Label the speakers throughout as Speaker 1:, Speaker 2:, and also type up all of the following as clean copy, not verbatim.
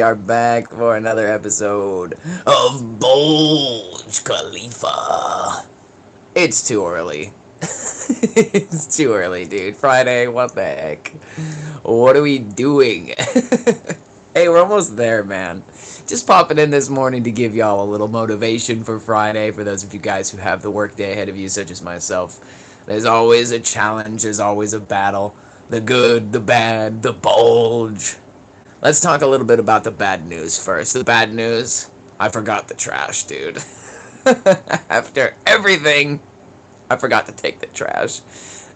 Speaker 1: are back for another episode of Bulge Khalifa. It's too early. It's too early, dude. Friday, what the heck? What are we doing? Hey, we're almost there, man. Just popping in this morning to give y'all a little motivation for Friday for those of you guys who have the workday ahead of you, such as myself. There's always a challenge, there's always a battle. The good, the bad, the bulge. Let's talk a little bit about the bad news first. The bad news, I forgot the trash, dude. After everything, I forgot to take the trash.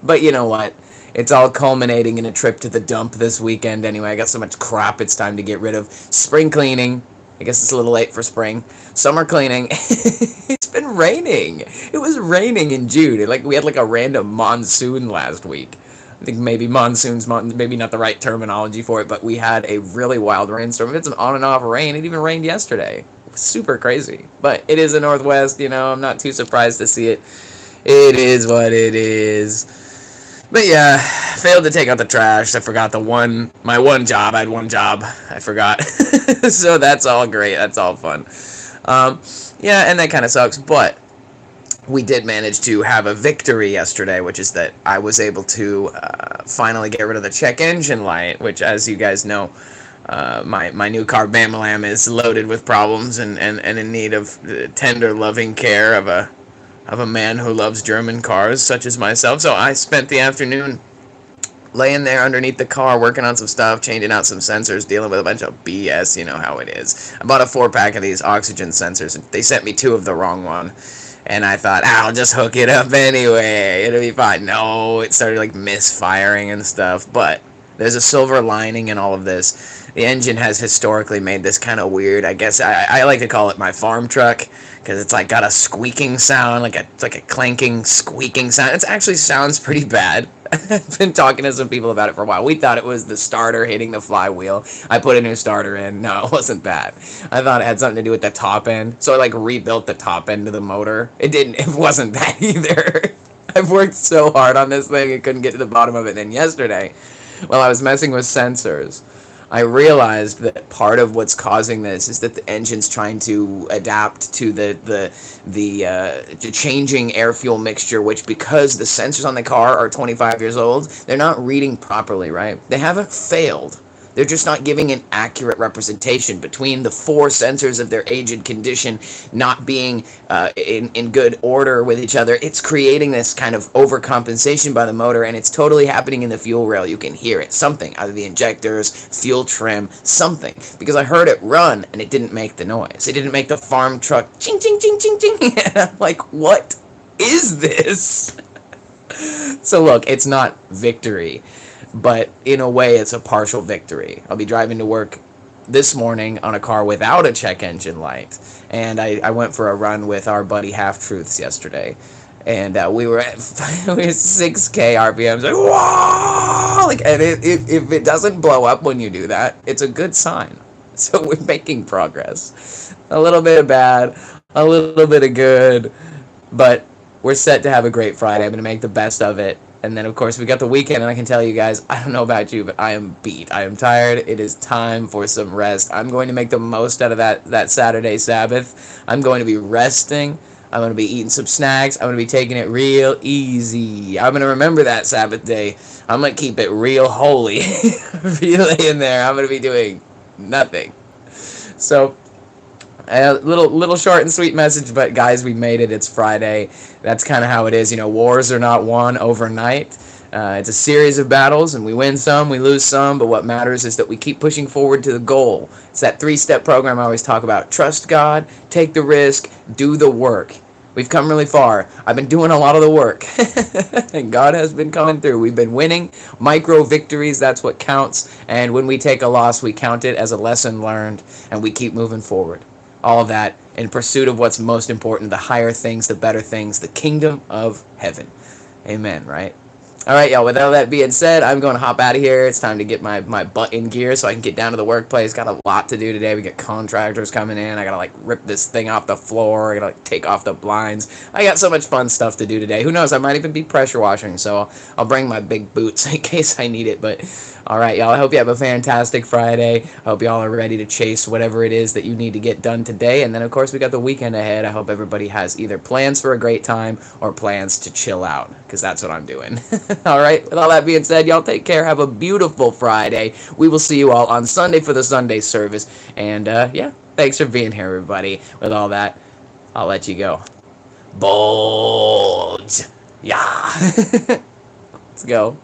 Speaker 1: But you know what? It's all culminating in a trip to the dump this weekend anyway. I got so much crap it's time to get rid of. Spring cleaning. I guess it's a little late for spring. Summer cleaning. It's been raining. It was raining in June. We had a random monsoon last week. I think maybe monsoon's maybe not the right terminology for it, but we had a really wild rainstorm. It's an on and off rain. It even rained yesterday. It was super crazy. But it is the Northwest, I'm not too surprised to see it. It is what it is. But yeah, failed to take out the trash. I forgot my one job. I had one job. I forgot. So that's all great. That's all fun. Yeah, and that kind of sucks, but we did manage to have a victory yesterday, which is that I was able to finally get rid of the check engine light, which, as you guys know, my new car Bamalam is loaded with problems and in need of tender, loving care of a man who loves German cars, such as myself. So I spent the afternoon laying there underneath the car, working on some stuff, changing out some sensors, dealing with a bunch of BS. You know how it is. I bought a 4-pack of these oxygen sensors, and they sent me 2 of the wrong one. And I thought, I'll just hook it up anyway. It'll be fine. No, it started misfiring and stuff. But there's a silver lining in all of this. The engine has historically made this kind of weird. I guess I like to call it my farm truck, because it's got a squeaking sound, it's like a clanking, squeaking sound. It actually sounds pretty bad. I've been talking to some people about it for a while. We thought it was the starter hitting the flywheel. I put a new starter in. No, it wasn't that. I thought it had something to do with the top end. So I rebuilt the top end of the motor. It wasn't that either. I've worked so hard on this thing, I couldn't get to the bottom of it. And then yesterday, while I was messing with sensors, I realized that part of what's causing this is that the engine's trying to adapt to the changing air-fuel mixture, which, because the sensors on the car are 25 years old, they're not reading properly, right? They haven't failed. They're just not giving an accurate representation between the 4 sensors of their aged condition not being in good order with each other. It's creating this kind of overcompensation by the motor, and it's totally happening in the fuel rail. You can hear it. Something, either the injectors, fuel trim, something. Because I heard it run, and it didn't make the noise. It didn't make the farm truck ching, ching, ching, ching, ching. And I'm like, what is this? So look, it's not victory, but in a way it's a partial victory. I'll be driving to work this morning on a car without a check engine light, and I went for a run with our buddy Half Truths yesterday, and we were at 6k RPMs, whoa! And if it doesn't blow up when you do that, it's a good sign. So we're making progress. A little bit of bad, a little bit of good, but we're set to have a great Friday. I'm going to make the best of it. And then, of course, we got the weekend, and I can tell you guys, I don't know about you, but I am beat. I am tired. It is time for some rest. I'm going to make the most out of that Saturday Sabbath. I'm going to be resting. I'm going to be eating some snacks. I'm going to be taking it real easy. I'm going to remember that Sabbath day. I'm going to keep it real holy. Be laying there. I'm going to be doing nothing. So, a little short and sweet message, but guys, we made it. It's Friday. That's kind of how it is. Wars are not won overnight. It's a series of battles, and we win some, we lose some, but what matters is that we keep pushing forward to the goal. It's that 3-step program I always talk about. Trust God, take the risk, do the work. We've come really far. I've been doing a lot of the work, and God has been coming through. We've been winning micro victories. That's what counts, and when we take a loss, we count it as a lesson learned, and we keep moving forward. All of that in pursuit of what's most important, the higher things, the better things, the kingdom of heaven. Amen, right? All right, y'all. With all that being said, I'm going to hop out of here. It's time to get my butt in gear so I can get down to the workplace. Got a lot to do today. We got contractors coming in. I gotta like rip this thing off the floor. I gotta like take off the blinds. I got so much fun stuff to do today. Who knows? I might even be pressure washing. So I'll bring my big boots in case I need it. But all right, y'all. I hope you have a fantastic Friday. I hope y'all are ready to chase whatever it is that you need to get done today. And then, of course, we got the weekend ahead. I hope everybody has either plans for a great time or plans to chill out, because that's what I'm doing. All right. With all that being said, y'all take care. Have a beautiful Friday. We will see you all on Sunday for the Sunday service. And, yeah, thanks for being here, everybody. With all that, I'll let you go. Bulge. Yeah. Let's go.